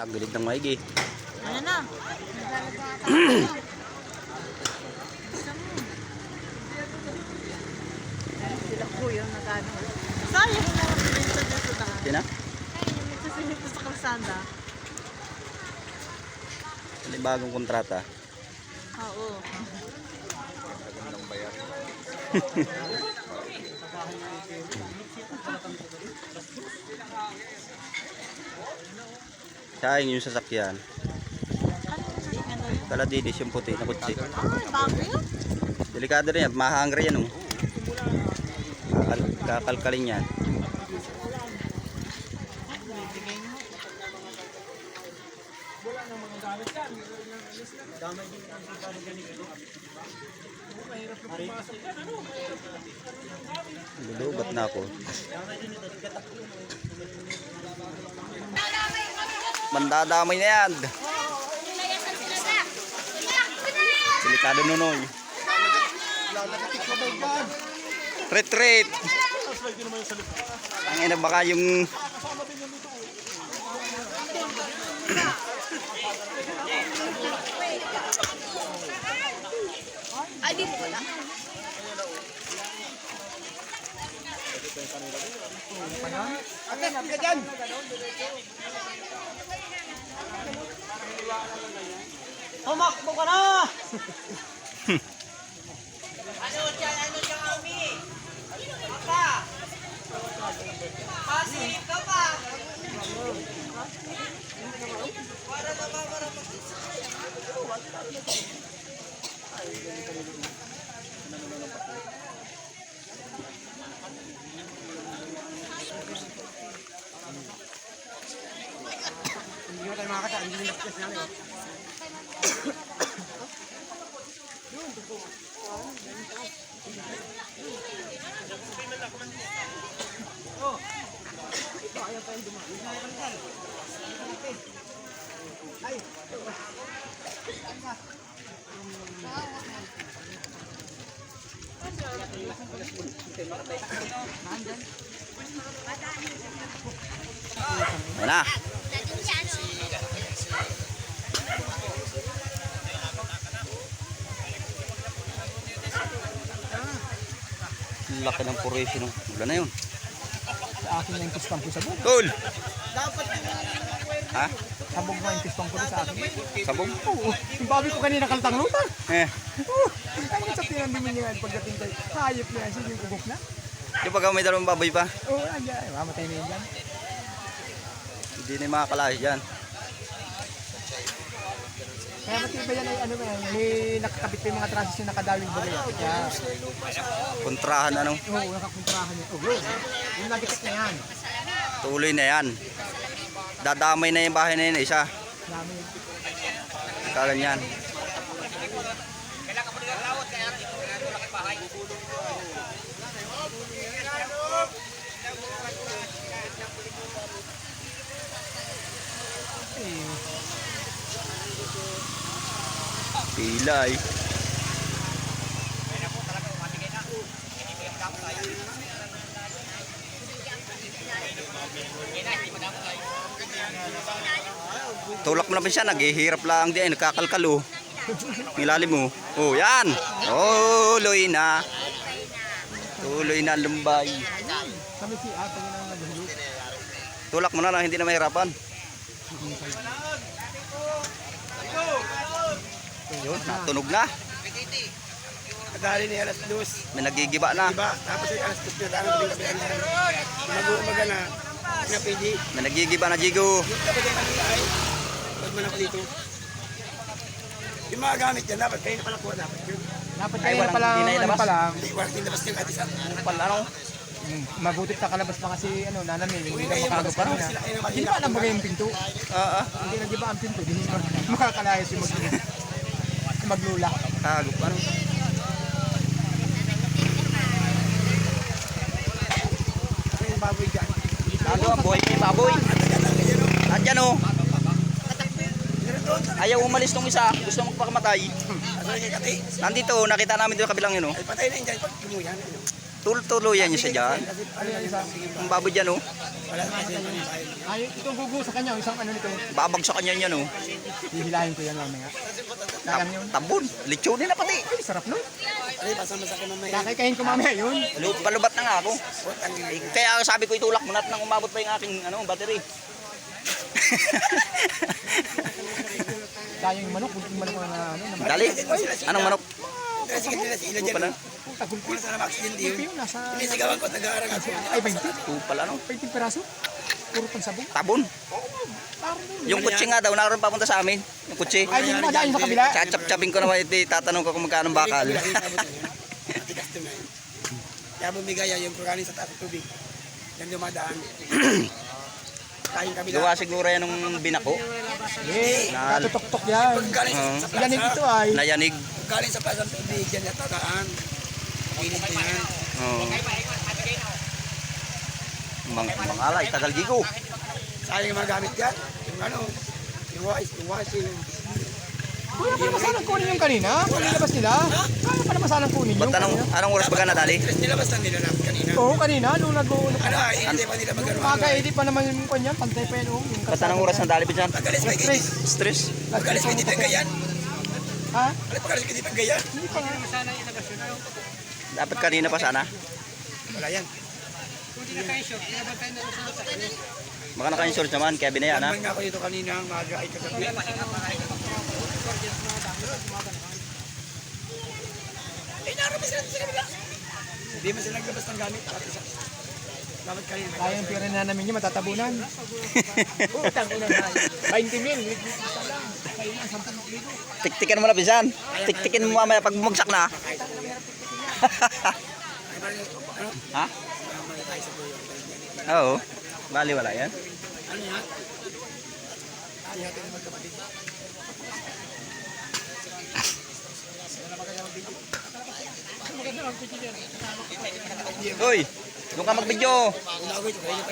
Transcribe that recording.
Tagilid ng maigi. Ano na? Sila po yung nagano. Sayang mo mga pinito dyan sa daan. Sina? Yung nagsasilip sa kalsada. Bagong kontrata. Oo. Sayang yung sasakyan. Ano yung sasakyan na yun? Kaladidis yung puti na kutsi. Ay, bago yun? Delikado rin yan. Mahangre yan. Oh. Kakalkalin yan. Bibigay mo. Lulubat na ako. Mandadamay na yan. Delikado nunoy. Retreat. Ang ina baka yung Ay, dito wala. Humakbo ka na! Ano dyan, Ami? Apa? Pasilip ka pa. Para naman, para Hindi ko tayo makakata, hindi nila stress namin. Ayan na. Laki ng purisyo nung wala na yun. Sa akin na yung pispang ko sa bug. Tol! Ha? Sabog mo yung pispang ko sa akin. Sabog? Oo. Yung babi ko kanina kaltang lutan. Eh. Ano sa tinandimin niya pagdating tayo? Hayop na yan. Sige yung kubok na. Di ba may dalawang baboy pa? Oo, andyan. Mamatay na yun dyan. Hindi na yung makakalahi dyan. Kaya matibay yan ay ano ba yan. May nakakabit pa yung mga transis yung nakadawing bagay. Kaya, Kontrahan ano? oo, nakakontrahan yun. Oo, yung nagikit na yan. Tuloy na yan. Dadamay na yung bahay na yun isa. Dami. Kaganyan. Pilay. Tulak mo naman siya, naghihirap lang din, nagkakalkal oh. Nilalim mo. Oh, yan. Tuloy na. Tuloy na lumbay. Kami si Ate na naghihilip. Tulak mo na lang, hindi na mahirapan. Yun, natunog na. Kadali ni alas 2. May nagigiba na. Diba? Tapos ay alas 2 na tayo mag-uumaga na pinapili. May nagigiba na, Jigo. Dapat yung kanila ay pag man ako dito. Yung mga gamit yan, dapat kayo na pala po. Dapat kayo na pala, ano pala. Hindi, walang tinabas yung atis. Pala ano? Mabutit na kalabas pa kasi ano, nanamig. Hindi na makagaw pa rin. Hindi ba alam ba yung pinto? Hindi na di ba ang pinto? Hindi makakalayas yung maglula. Kagop ano? Kasi yung baboy dyan. Ano ang buhay kay baboy? Andyan oh. Ayaw umalis tong isa. Gusto magpakamatay. Nandito, nakita namin doon kabilang yun oh. Ay patay na yun dyan pag lumuyan. Tuluyan niya siya dyan. Ano yan isa? Ang baboy dyan, oh. Ay, itong gugu sa kanya, isang ano nito. Babag sa kanya yan, oh. Hihilahin ko yan mamaya. Kaya yun. Tabon. Lechonin na pati. Ay, sarap no? Kakakain ko mamaya yun. Palubat na nga ako. Kaya sabi ko itulak mo na at nang umabot pa yung aking battery. Sayang yung manok, kunting manok na ano. Dali. Anong manok? Ito pala. Tagul ko. Hindi yun, nasa... Sinisigawan ko, nag-aaral ako. Ay, 20. Ito pala, no? 20 peraso. Puro pansabong. Tabon. Parang yun. Yung kutsi nga daw, naroon papunta sa amin. Yung kutsi. Ay, hindi mo madaan sa kabila. Chachap-chapin ko naman ito. Tatanong ko kung magkano ang bakal. Matigas to na yun. Kaya bumigaya yung kurani sa taas ng tubig. Yan dumadaan. Tayong kabila. Gawa siguro yan ng binako. Eh, natutok-tok yan. Galing sa plaza. Yanig ito ay. Nayanig. Galing sa plaza ng tubig. Yan yung tatadaan. Init ko yan. Oh. Mga alay, tagal gigo. Sayang yung mga gamit yan. Yung ano, yung washing. Kuya, paano masanang kunin yung kanina? Kung nilabas nila? Kaya paano masanang kunin yung Ba't kanina? anong oras ba ka nadali? Tres nilabas lang nila lang kanina. Oo, kanina. Nung nag-uunok. Ano, hindi pa nila magano. Maka-edit pa naman yung kanyan. Pantay pa yun. Oh, yung Ba't anong oras nadali ba dyan? Pagalis ka Stress. Stress. Pagalis ka dito gayan. Ha? Pagalis ka dito gayan. Hindi pa nga. Dapat kanina pa sana. Wala yan. Baka naka-insure naman, kaya binayaan ha. Naman nga ako dito kanina ang maaga ay kagabi. Eh, naroon sila sa kabila. Hindi mo sila naglabas ng gamit. Dapat kanina. Kaya yung pira na namin yun, matatabunan. Utang ina na. 20 mil. Tiktikin mo na, pinsan. Tiktikin mo mamaya pag bumagsak na. Ha? Oo. Bali wala yan. Ano yan? Ay, natin na magkapatid. Uy, doon ka mag-video. Una ako ito. Kaya